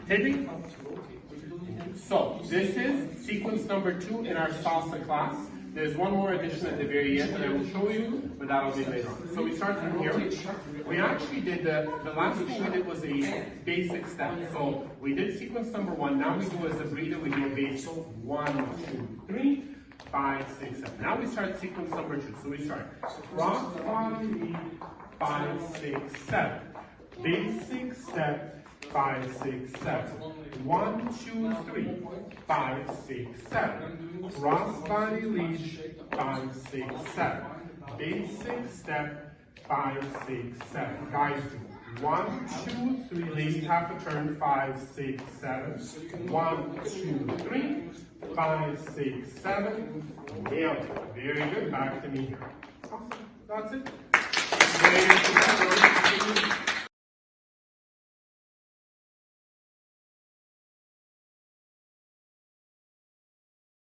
Taping? So, this is sequence number 2 in our salsa class. There's one more addition at the very end that I will show you, but that'll be later on. So we start from here. We actually did the last thing we did was a basic step. So we did sequence number 1. Now we do as a breather, we do a basic 1, 2, 3, 5, 6, 7. Now we start sequence number 2. So we start crossbody, 5, 6, 7. Basic step, 5, 6, 7. 1, 2, 3, 5, 6, 7. Crossbody lead, 5, 6, 7. Basic step, 5, 6, 7. Guys, do 1, 2, 3. Ladies, half a turn, 5, 6, 7. 1, 2, 3, 5, 6, 7. Nailed it. Very good. Back to me here. Awesome. That's it.